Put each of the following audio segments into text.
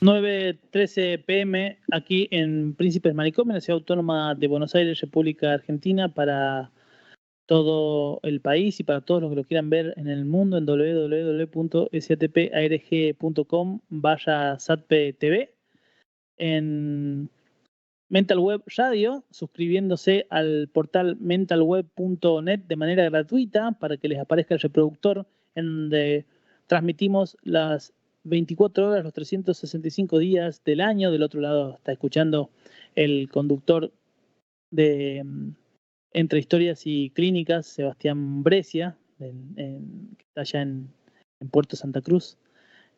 9:13 p.m. aquí en Príncipes Manicomio, en la Ciudad Autónoma de Buenos Aires, República Argentina, para todo el país y para todos los que lo quieran ver en el mundo en www.satparg.com/satptv, en Mental Web Radio, suscribiéndose al portal mentalweb.net de manera gratuita para que les aparezca el reproductor en donde transmitimos las 24 horas, los 365 días del año. Del otro lado está escuchando el conductor de Entre Historias y Clínicas, Sebastián Brescia, que está allá en Puerto Santa Cruz.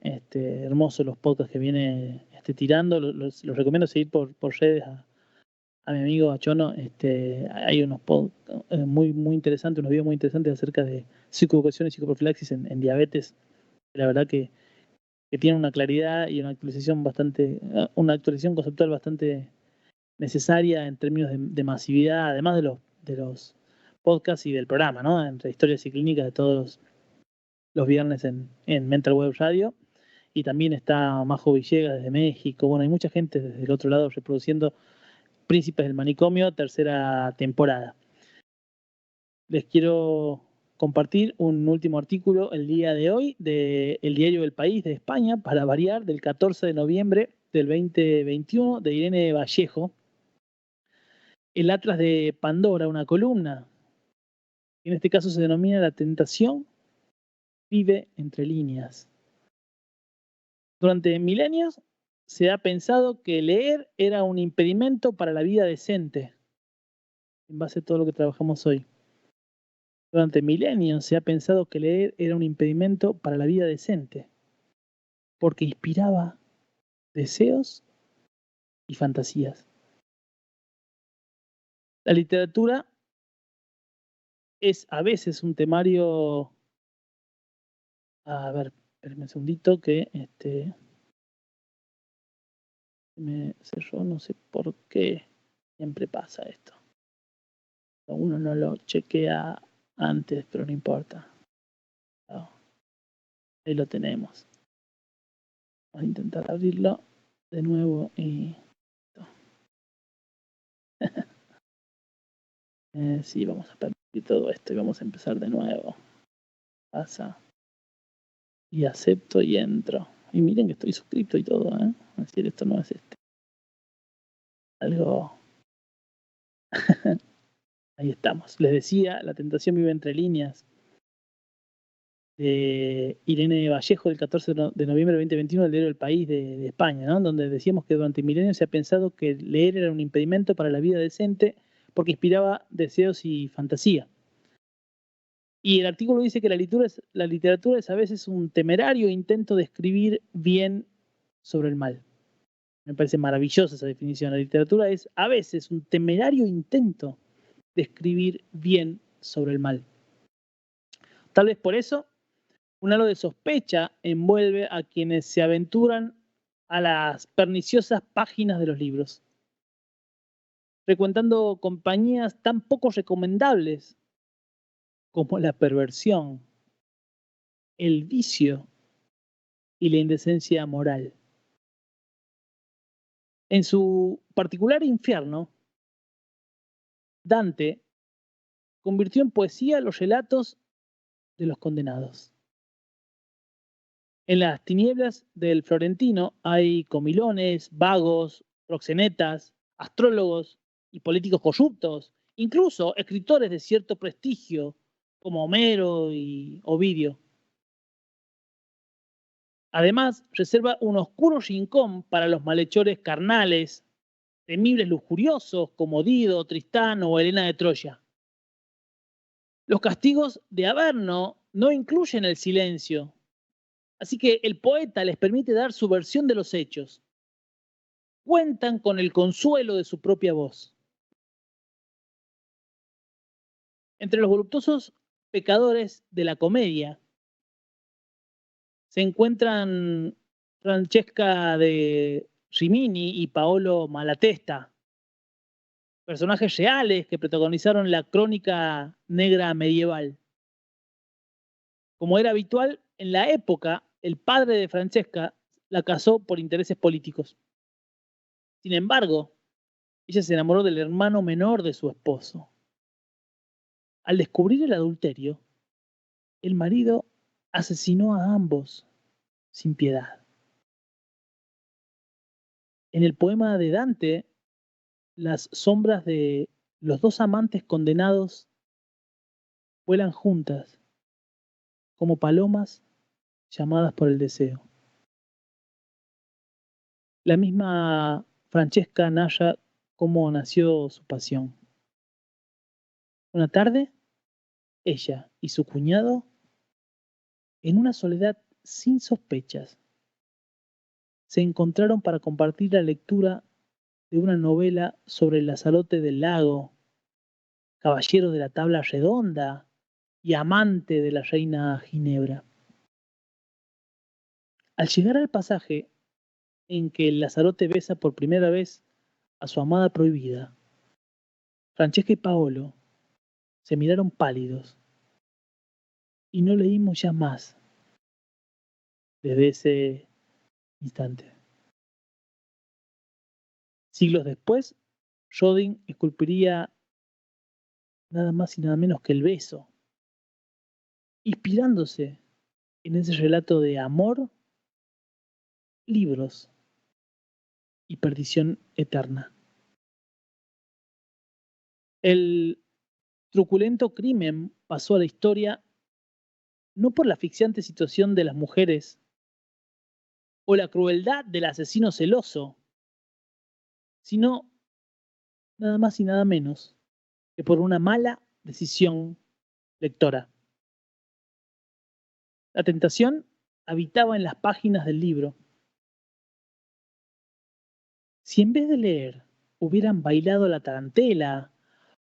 Hermosos los podcasts que viene tirando, los recomiendo seguir por redes a mi amigo Achono. Hay unos podcasts muy interesantes, unos videos muy interesantes acerca de psicoeducación y psicoprofilaxis en diabetes. La verdad que tiene una claridad y una actualización conceptual bastante necesaria en términos de masividad, además de los podcasts y del programa, ¿no? Entre Historias y Clínicas de todos los viernes en Mental Web Radio. Y también está Majo Villegas desde México. Bueno, hay mucha gente desde el otro lado reproduciendo Príncipes del Manicomio, tercera temporada. Les quiero compartir un último artículo el día de hoy del Diario del País de España, para variar, del 14 de noviembre del 2021, de Irene Vallejo. El Atlas de Pandora, una columna. En este caso se denomina La tentación vive entre líneas. Durante milenios se ha pensado que leer era un impedimento para la vida decente, en base a todo lo que trabajamos hoy. Durante milenios se ha pensado que leer era un impedimento para la vida decente, porque inspiraba deseos y fantasías. La literatura es a veces un temario... A ver, espérenme un segundito que me cerró, no sé por qué. Siempre pasa esto. Uno no lo chequea antes, pero no importa. No. Ahí lo tenemos. Vamos a intentar abrirlo de nuevo y... sí, vamos a permitir todo esto y vamos a empezar de nuevo. Pasa. Y acepto y entro. Y miren que estoy suscrito y todo, ¿eh? Es decir, esto no es algo... Ahí estamos. Les decía, La tentación vive entre líneas, de Irene Vallejo, del 14 de noviembre de 2021, del Diario del País de España, ¿no? Donde decíamos que durante milenios se ha pensado que leer era un impedimento para la vida decente porque inspiraba deseos y fantasía. Y el artículo dice que la literatura es a veces un temerario intento de escribir bien sobre el mal. Me parece maravillosa esa definición. La literatura es a veces un temerario intento de escribir bien sobre el mal. Tal vez por eso un halo de sospecha envuelve a quienes se aventuran a las perniciosas páginas de los libros, frecuentando compañías tan poco recomendables como la perversión, el vicio y la indecencia moral. En su particular infierno, Dante convirtió en poesía los relatos de los condenados. En las tinieblas del Florentino hay comilones, vagos, proxenetas, astrólogos y políticos corruptos, incluso escritores de cierto prestigio como Homero y Ovidio. Además, reserva un oscuro rincón para los malhechores carnales, temibles lujuriosos como Dido, Tristán o Helena de Troya. Los castigos de Averno no incluyen el silencio, así que el poeta les permite dar su versión de los hechos. Cuentan con el consuelo de su propia voz. Entre los voluptuosos pecadores de la comedia se encuentran Francesca de Rimini y Paolo Malatesta, personajes reales que protagonizaron la crónica negra medieval. Como era habitual en la época, el padre de Francesca la casó por intereses políticos. Sin embargo, ella se enamoró del hermano menor de su esposo. Al descubrir el adulterio, el marido asesinó a ambos sin piedad. En el poema de Dante, las sombras de los dos amantes condenados vuelan juntas como palomas llamadas por el deseo. La misma Francesca narra cómo nació su pasión. Una tarde, ella y su cuñado, en una soledad sin sospechas, se encontraron para compartir la lectura de una novela sobre el Lazarote del lago, caballero de la tabla redonda y amante de la reina Ginebra. Al llegar al pasaje en que el Lazarote besa por primera vez a su amada prohibida, Francesca y Paolo se miraron pálidos y no leímos ya más desde ese instante. Siglos después, Rodin esculpiría nada más y nada menos que el beso, inspirándose en ese relato de amor, libros y perdición eterna. El truculento crimen pasó a la historia no por la asfixiante situación de las mujeres o la crueldad del asesino celoso, sino nada más y nada menos que por una mala decisión lectora. La tentación habitaba en las páginas del libro. Si en vez de leer hubieran bailado la tarantela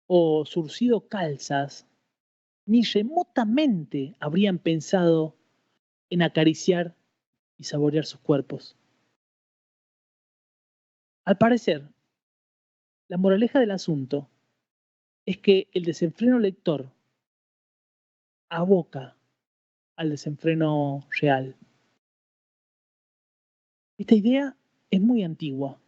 o zurcido calzas, ni remotamente habrían pensado en acariciar y saborear sus cuerpos. Al parecer, la moraleja del asunto es que el desenfreno lector aboca al desenfreno real. Esta idea es muy antigua.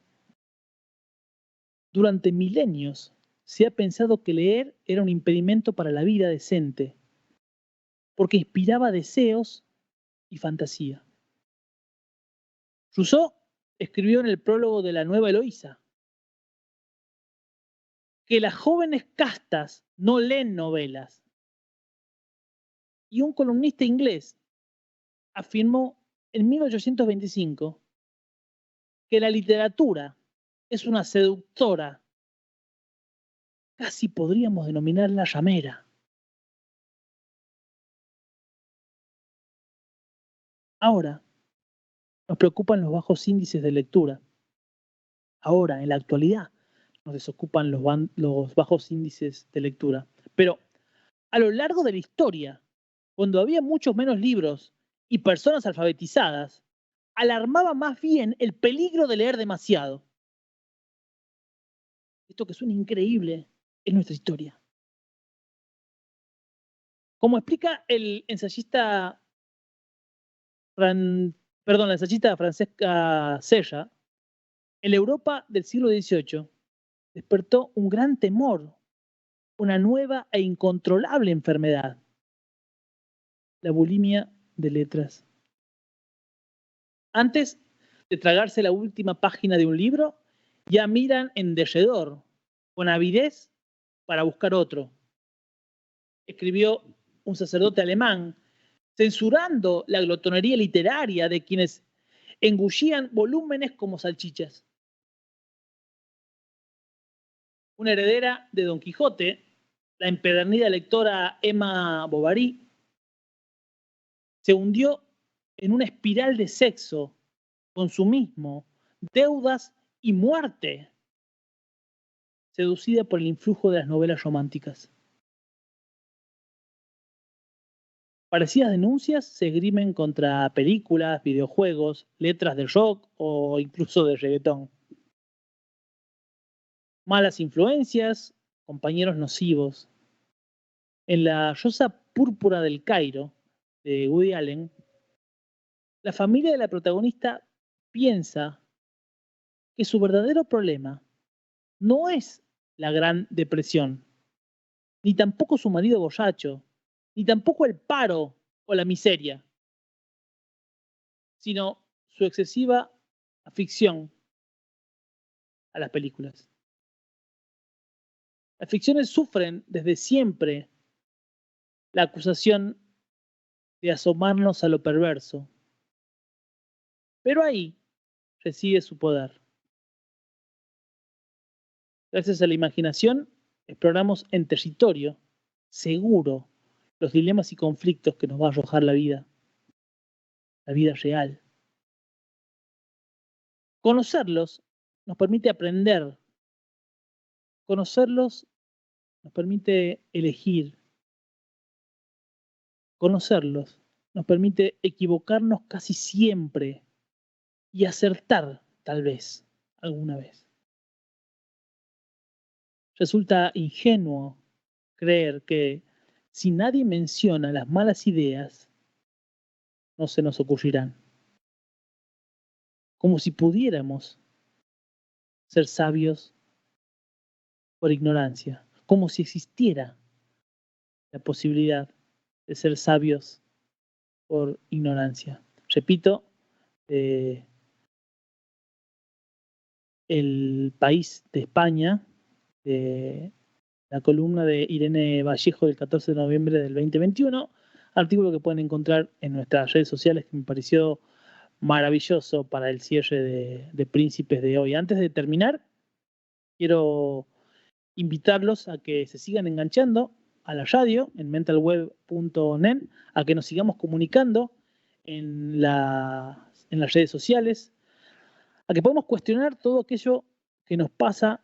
Durante milenios se ha pensado que leer era un impedimento para la vida decente, porque inspiraba deseos y fantasía. Rousseau escribió en el prólogo de la Nueva Eloísa que las jóvenes castas no leen novelas. Y un columnista inglés afirmó en 1825 que la literatura es una seductora, casi podríamos denominarla ramera. Ahora nos preocupan los bajos índices de lectura. Ahora, en la actualidad, nos desocupan los bajos índices de lectura. Pero a lo largo de la historia, cuando había muchos menos libros y personas alfabetizadas, alarmaba más bien el peligro de leer demasiado. Esto que suena increíble es nuestra historia. Como explica el ensayista, la ensayista Francesca Sella, en la Europa del siglo XVIII despertó un gran temor, una nueva e incontrolable enfermedad, la bulimia de letras. Antes de tragarse la última página de un libro, ya miran en derredor, con avidez, para buscar otro. Escribió un sacerdote alemán, censurando la glotonería literaria de quienes engullían volúmenes como salchichas. Una heredera de Don Quijote, la empedernida lectora Emma Bovary, se hundió en una espiral de sexo, consumismo, deudas y muerte, seducida por el influjo de las novelas románticas. Parecidas denuncias se esgrimen contra películas, videojuegos, letras de rock o incluso de reggaetón. Malas influencias, compañeros nocivos. En La Rosa Púrpura del Cairo, de Woody Allen, la familia de la protagonista piensa que su verdadero problema no es la Gran Depresión, ni tampoco su marido borracho, ni tampoco el paro o la miseria, sino su excesiva afición a las películas. Las ficciones sufren desde siempre la acusación de asomarnos a lo perverso, pero ahí reside su poder. Gracias a la imaginación, exploramos en territorio seguro los dilemas y conflictos que nos va a arrojar la vida real. Conocerlos nos permite aprender. Conocerlos nos permite elegir. Conocerlos nos permite equivocarnos casi siempre y acertar, tal vez, alguna vez. Resulta ingenuo creer que si nadie menciona las malas ideas, no se nos ocurrirán. Como si pudiéramos ser sabios por ignorancia, como si existiera la posibilidad de ser sabios por ignorancia. Repito, El País de España, la columna de Irene Vallejo del 14 de noviembre del 2021, artículo que pueden encontrar en nuestras redes sociales, que me pareció maravilloso para el cierre de Príncipes de hoy. Antes de terminar, quiero invitarlos a que se sigan enganchando a la radio en mentalweb.net, a que nos sigamos comunicando en las redes sociales, a que podamos cuestionar todo aquello que nos pasa,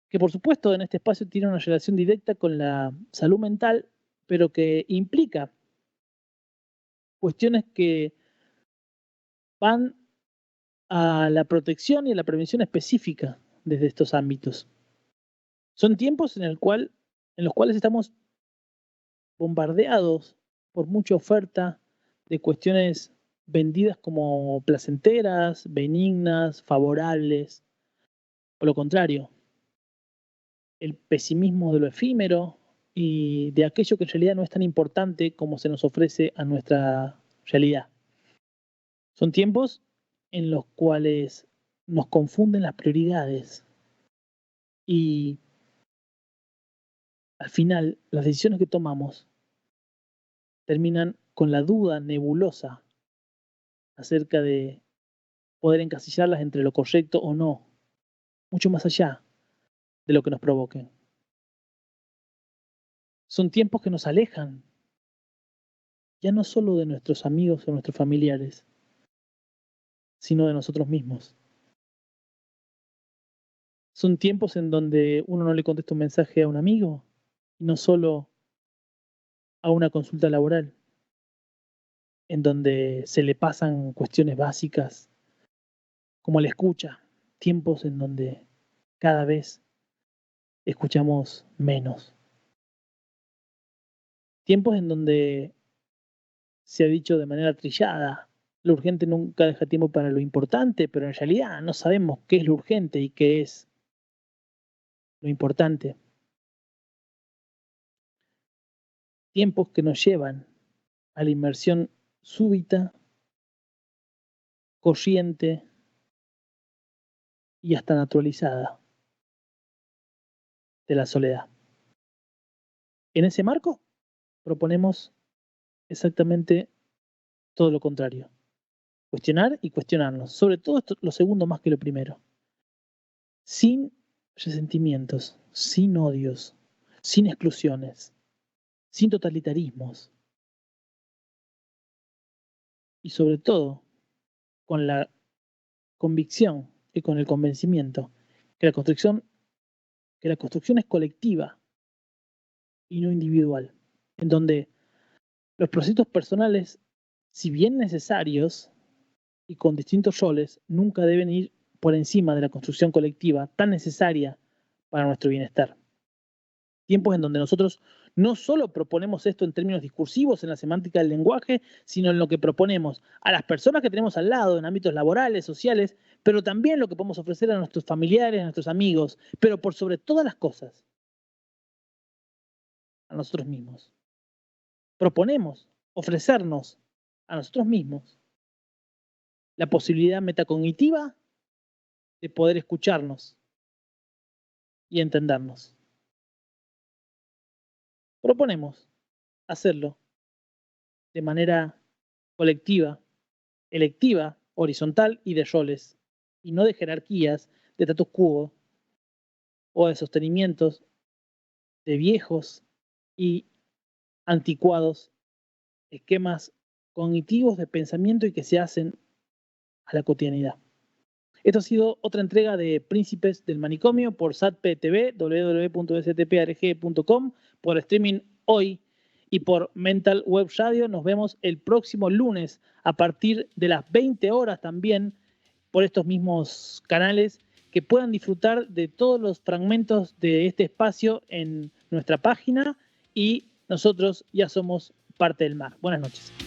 que por supuesto en este espacio tiene una relación directa con la salud mental, pero que implica cuestiones que van a la protección y a la prevención específica desde estos ámbitos. Son tiempos en los cuales estamos bombardeados por mucha oferta de cuestiones vendidas como placenteras, benignas, favorables, o lo contrario, el pesimismo de lo efímero y de aquello que en realidad no es tan importante como se nos ofrece a nuestra realidad. Son tiempos en los cuales nos confunden las prioridades y al final las decisiones que tomamos terminan con la duda nebulosa acerca de poder encasillarlas entre lo correcto o no, mucho más allá de lo que nos provoquen. Son tiempos que nos alejan, ya no solo de nuestros amigos o nuestros familiares, sino de nosotros mismos. Son tiempos en donde uno no le contesta un mensaje a un amigo, y no solo a una consulta laboral, en donde se le pasan cuestiones básicas como la escucha, tiempos en donde cada vez escuchamos menos, tiempos en donde se ha dicho de manera trillada, lo urgente nunca deja tiempo para lo importante, pero en realidad no sabemos qué es lo urgente y qué es lo importante. Tiempos que nos llevan a la inmersión súbita, corriente y hasta naturalizada de la soledad. En ese marco proponemos exactamente todo lo contrario. Cuestionar y cuestionarnos. Sobre todo esto, lo segundo más que lo primero. Sin resentimientos, sin odios, sin exclusiones, sin totalitarismos. Y sobre todo, con la convicción y con el convencimiento que la construcción es colectiva y no individual, en donde los procesos personales, si bien necesarios y con distintos roles, nunca deben ir por encima de la construcción colectiva tan necesaria para nuestro bienestar. Tiempos en donde nosotros No solo proponemos esto en términos discursivos, en la semántica del lenguaje, sino en lo que proponemos a las personas que tenemos al lado, en ámbitos laborales, sociales, pero también lo que podemos ofrecer a nuestros familiares, a nuestros amigos, pero por sobre todas las cosas, a nosotros mismos. Proponemos ofrecernos a nosotros mismos la posibilidad metacognitiva de poder escucharnos y entendernos. Proponemos hacerlo de manera colectiva, electiva, horizontal y de roles, y no de jerarquías, de status quo o de sostenimientos de viejos y anticuados esquemas cognitivos de pensamiento y que se hacen a la cotidianidad. Esto ha sido otra entrega de Príncipes del Manicomio por SatPTV, www.stprg.com, por streaming hoy y por Mental Web Radio. Nos vemos el próximo lunes a partir de las 20 horas también por estos mismos canales, que puedan disfrutar de todos los fragmentos de este espacio en nuestra página, y nosotros ya somos parte del mar. Buenas noches.